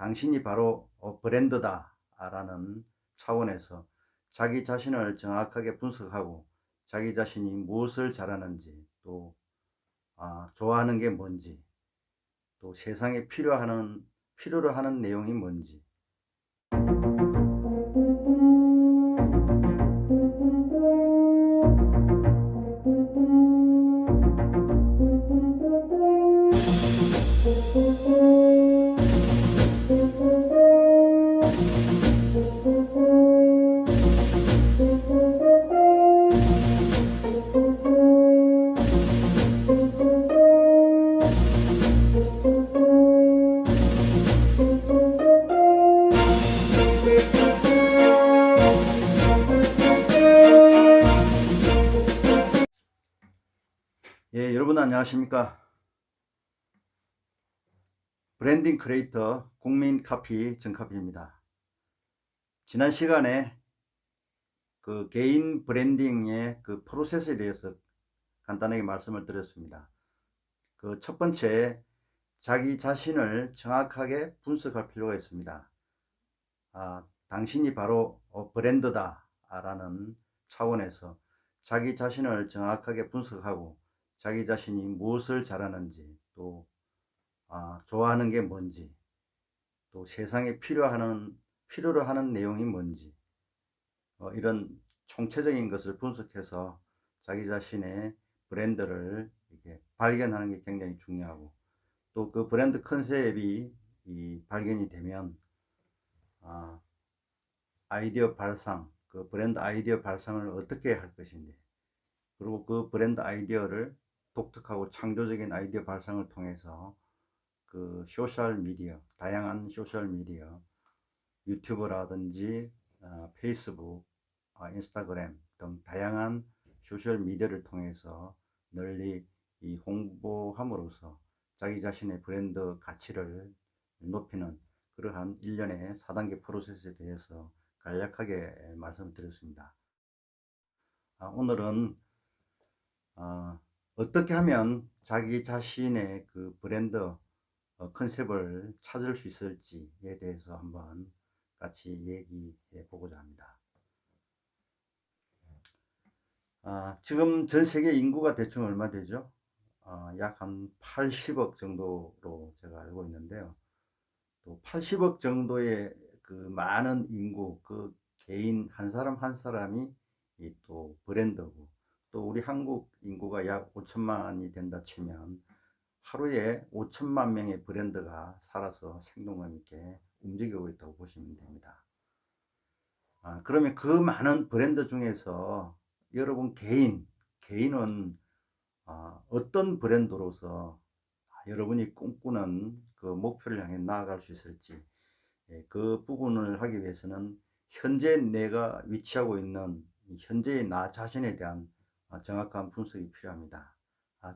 당신이 바로 브랜드다 라는 차원에서 자기 자신을 정확하게 분석하고 자기 자신이 무엇을 잘하는지, 또 좋아하는 게 뭔지, 또 세상에 필요로 하는 내용이 뭔지. 예, 여러분 안녕하십니까? 브랜딩 크리에이터 국민 카피 정카피입니다. 지난 시간에 그 개인 브랜딩의 그 프로세스에 대해서 간단하게 말씀을 드렸습니다. 그 첫 번째, 자기 자신을 정확하게 분석할 필요가 있습니다. 당신이 바로 브랜드다 라는 차원에서 자기 자신을 정확하게 분석하고 자기 자신이 무엇을 잘하는지, 또 좋아하는 게 뭔지, 또 세상에 필요로 하는 내용이 뭔지, 이런 총체적인 것을 분석해서 자기 자신의 브랜드를 이렇게 발견하는 게 굉장히 중요하고, 또 그 브랜드 컨셉이 발견이 되면 아이디어 발상, 그 브랜드 아이디어 발상을 어떻게 할 것인지, 그리고 그 브랜드 아이디어를 독특하고 창조적인 아이디어 발상을 통해서 그 소셜 미디어, 다양한 소셜 미디어, 유튜브라든지 페이스북, 인스타그램 등 다양한 소셜 미디어를 통해서 널리 홍보함으로써 자기 자신의 브랜드 가치를 높이는 그러한 일련의 4단계 프로세스에 대해서 간략하게 말씀드렸습니다. 오늘은 어떻게 하면 자기 자신의 그 브랜드 컨셉을 찾을 수 있을지에 대해서 한번 같이 얘기해 보고자 합니다. 지금 전 세계 인구가 대충 얼마 되죠? 약 한 80억 정도로 제가 알고 있는데요. 또 80억 정도의 그 많은 인구, 그 개인 한 사람 한 사람이 또 브랜드고, 또 우리 한국 인구가 약 5천만이 된다 치면 하루에 5천만 명의 브랜드가 살아서 생동감 있게 움직이고 있다고 보시면 됩니다. 그러면 그 많은 브랜드 중에서 여러분 개인은 어떤 브랜드로서 여러분이 꿈꾸는 그 목표를 향해 나아갈 수 있을지, 그 부분을 하기 위해서는 현재 내가 위치하고 있는 현재의 나 자신에 대한 정확한 분석이 필요합니다.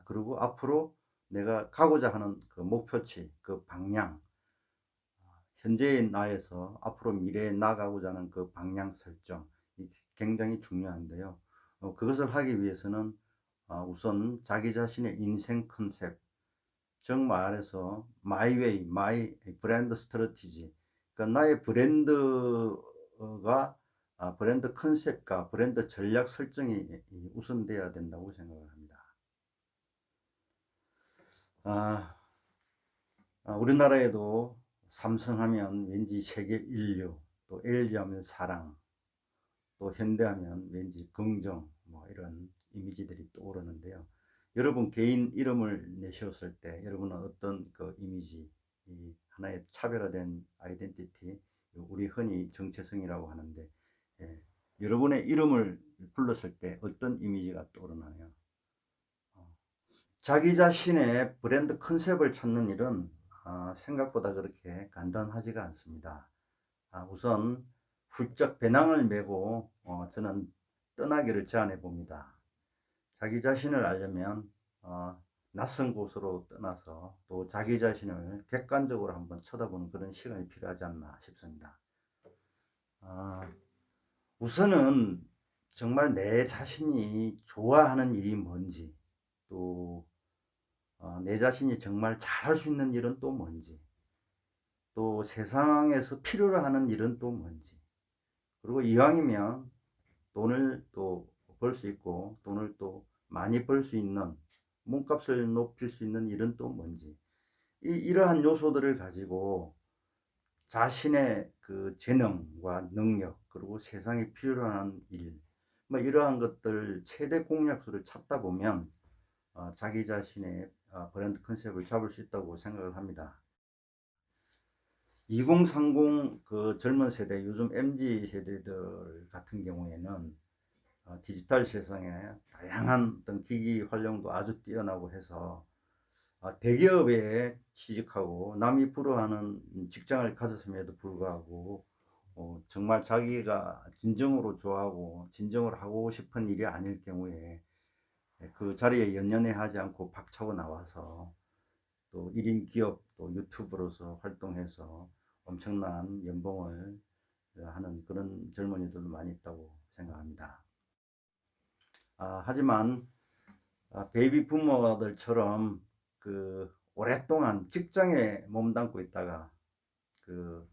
그리고 앞으로 내가 가고자 하는 그 목표치, 그 방향, 현재의 나에서 앞으로 미래에 나가고자 하는 그 방향 설정, 굉장히 중요한데요. 그것을 하기 위해서는 우선 자기 자신의 인생 컨셉, 즉 말해서 마이 웨이, 마이 브랜드 스트래티지, 그러니까 나의 브랜드 컨셉과 브랜드 전략 설정이 우선돼야 된다고 생각을 합니다. 우리나라에도 삼성하면 왠지 세계 인류, 또 LG 하면 사랑, 또 현대하면 왠지 긍정, 뭐 이런 이미지들이 떠오르는데요. 여러분 개인 이름을 내셨을 때 여러분은 어떤 그 이미지, 이 하나의 차별화된 아이덴티티, 우리 흔히 정체성이라고 하는데, 여러분의 이름을 불렀을 때 어떤 이미지가 떠오르나요? 자기 자신의 브랜드 컨셉을 찾는 일은 생각보다 그렇게 간단하지가 않습니다. 우선 훌쩍 배낭을 메고 저는 떠나기를 제안해 봅니다. 자기 자신을 알려면 낯선 곳으로 떠나서 또 자기 자신을 객관적으로 한번 쳐다보는 그런 시간이 필요하지 않나 싶습니다. 우선은 정말 내 자신이 좋아하는 일이 뭔지, 또 내 자신이 정말 잘할 수 있는 일은 또 뭔지, 또 세상에서 필요로 하는 일은 또 뭔지, 그리고 이왕이면 돈을 또 벌 수 있고 돈을 또 많이 벌 수 있는, 몸값을 높일 수 있는 일은 또 뭔지, 이러한 요소들을 가지고 자신의 그 재능과 능력, 그리고 세상에 필요한 일, 뭐 이러한 것들 최대 공약수를 찾다 보면 자기 자신의 브랜드 컨셉을 잡을 수 있다고 생각을 합니다. 2030 그 젊은 세대, 요즘 MZ 세대들 같은 경우에는 디지털 세상에 다양한 어떤 기기 활용도 아주 뛰어나고 해서 대기업에 취직하고 남이 부러워하는 직장을 가졌음에도 불구하고 정말 자기가 진정으로 좋아하고 진정으로 하고 싶은 일이 아닐 경우에 그 자리에 연연해 하지 않고 박차고 나와서 또 1인 기업, 또 유튜브로서 활동해서 엄청난 연봉을 하는 그런 젊은이들도 많이 있다고 생각합니다. 하지만 베이비 부모들처럼 그 오랫동안 직장에 몸담고 있다가 그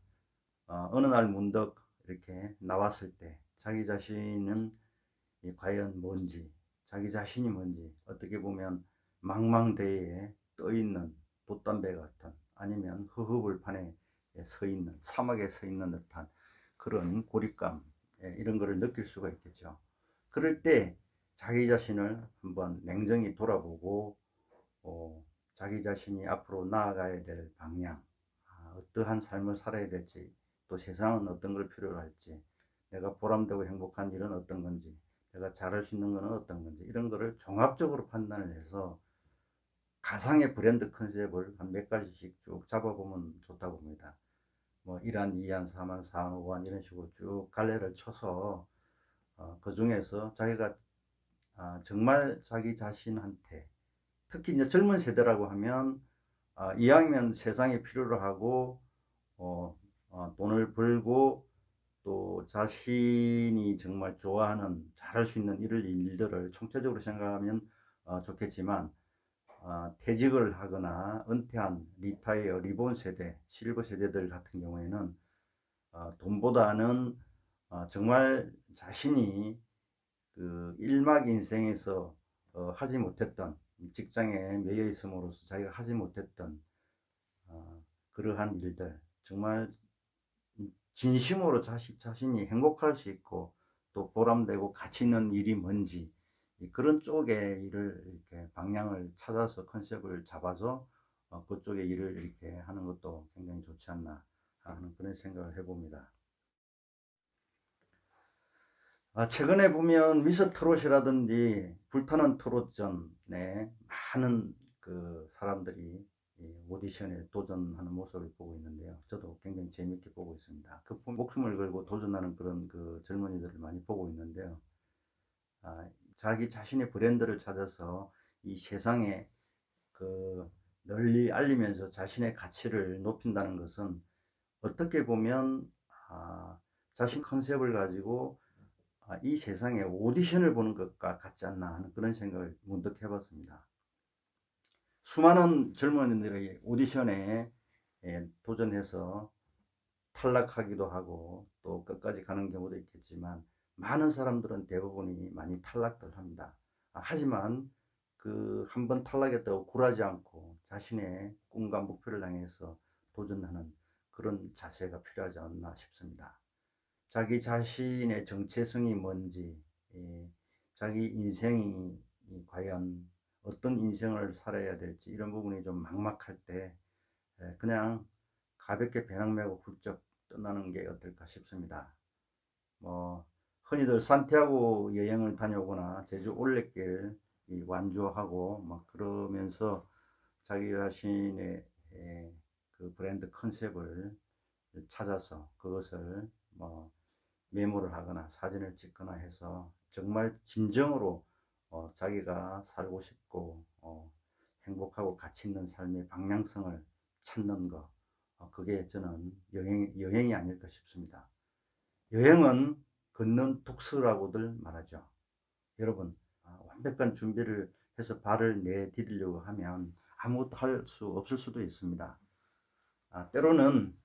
어느 날 문득 이렇게 나왔을 때 자기 자신은 과연 뭔지, 자기 자신이 뭔지, 어떻게 보면 망망대해에 떠 있는 돛담배 같은, 아니면 허허벌판에 서 있는, 사막에 서 있는 듯한 그런 고립감, 이런 거를 느낄 수가 있겠죠. 그럴 때 자기 자신을 한번 냉정히 돌아보고 자기 자신이 앞으로 나아가야 될 방향, 어떠한 삶을 살아야 될지, 또 세상은 어떤 걸 필요로 할지, 내가 보람되고 행복한 일은 어떤 건지, 내가 잘할 수 있는 것은 어떤 건지, 이런 거를 종합적으로 판단을 해서 가상의 브랜드 컨셉을 한 몇 가지씩 쭉 잡아보면 좋다고 봅니다. 뭐 1안, 2안, 3안, 4안, 5안 이런 식으로 쭉 갈래를 쳐서 그 중에서 자기가 정말 자기 자신한테, 특히 이제 젊은 세대라고 하면 이왕이면 세상에 필요로 하고 돈을 벌고 또 자신이 정말 좋아하는 잘할 수 있는 일들을 총체적으로 생각하면 좋겠지만, 퇴직을 하거나 은퇴한 리타이어, 리본 세대, 실버 세대들 같은 경우에는 돈보다는 정말 자신이 그 일막 인생에서 하지 못했던, 직장에 매여 있음으로써 자기가 하지 못했던 그러한 일들, 정말 진심으로 자신이 행복할 수 있고 또 보람되고 가치 있는 일이 뭔지, 그런 쪽에 일을 이렇게 방향을 찾아서 컨셉을 잡아서 그쪽에 일을 이렇게 하는 것도 굉장히 좋지 않나 하는 그런 생각을 해봅니다. 최근에 보면 미스 트롯이라든지 불타는 트롯전에 많은 그 사람들이 오디션에 도전하는 모습을 보고 있는데요. 저도 굉장히 재미있게 보고 있습니다. 그 목숨을 걸고 도전하는 그런 그 젊은이들을 많이 보고 있는데요. 자기 자신의 브랜드를 찾아서 이 세상에 그 널리 알리면서 자신의 가치를 높인다는 것은 어떻게 보면 자신 컨셉을 가지고 이 세상에 오디션을 보는 것과 같지 않나 하는 그런 생각을 문득 해봤습니다. 수많은 젊은이들이 오디션에 도전해서 탈락하기도 하고 또 끝까지 가는 경우도 있겠지만, 많은 사람들은 대부분이 많이 탈락들 합니다. 하지만 그 한번 탈락했다고 굴하지 않고 자신의 꿈과 목표를 향해서 도전하는 그런 자세가 필요하지 않나 싶습니다. 자기 자신의 정체성이 뭔지, 자기 인생이 과연 어떤 인생을 살아야 될지, 이런 부분이 좀 막막할 때 그냥 가볍게 배낭 메고 훌쩍 떠나는 게 어떨까 싶습니다. 뭐 흔히들 산티아고 여행을 다녀오거나 제주 올레길 완주하고 막 그러면서 자기 자신의 그 브랜드 컨셉을 찾아서 그것을 뭐 메모를 하거나 사진을 찍거나 해서 정말 진정으로 자기가 살고 싶고 행복하고 가치 있는 삶의 방향성을 찾는 것, 그게 저는 여행이 아닐까 싶습니다. 여행은 걷는 독서라고들 말하죠. 여러분, 완벽한 준비를 해서 발을 내디디려고 하면 아무것도 할 수 없을 수도 있습니다. 때로는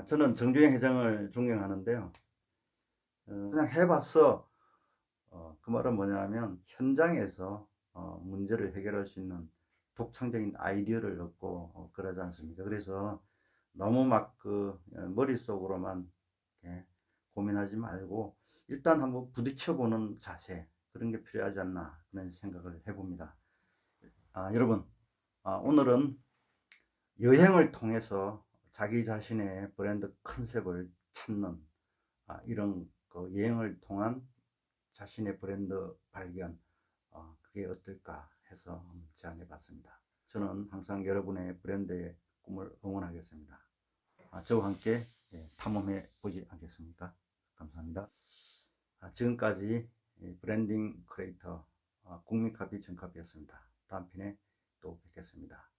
저는 정주행 회장을 존경하는데요. 그냥 해봐서 그 말은 뭐냐면 현장에서 문제를 해결할 수 있는 독창적인 아이디어를 얻고 그러지 않습니까? 그래서 너무 막 그 머릿속으로만 이렇게 고민하지 말고 일단 한번 부딪혀보는 자세, 그런 게 필요하지 않나 그런 생각을 해봅니다. 여러분, 오늘은 여행을 통해서 자기 자신의 브랜드 컨셉을 찾는 이런 그 여행을 통한 자신의 브랜드 발견, 그게 어떨까 해서 제안해 봤습니다. 저는 항상 여러분의 브랜드의 꿈을 응원하겠습니다. 저와 함께 탐험해 보지 않겠습니까? 감사합니다. 지금까지 브랜딩 크리에이터 국민카피 정카피였습니다. 다음 편에 또 뵙겠습니다.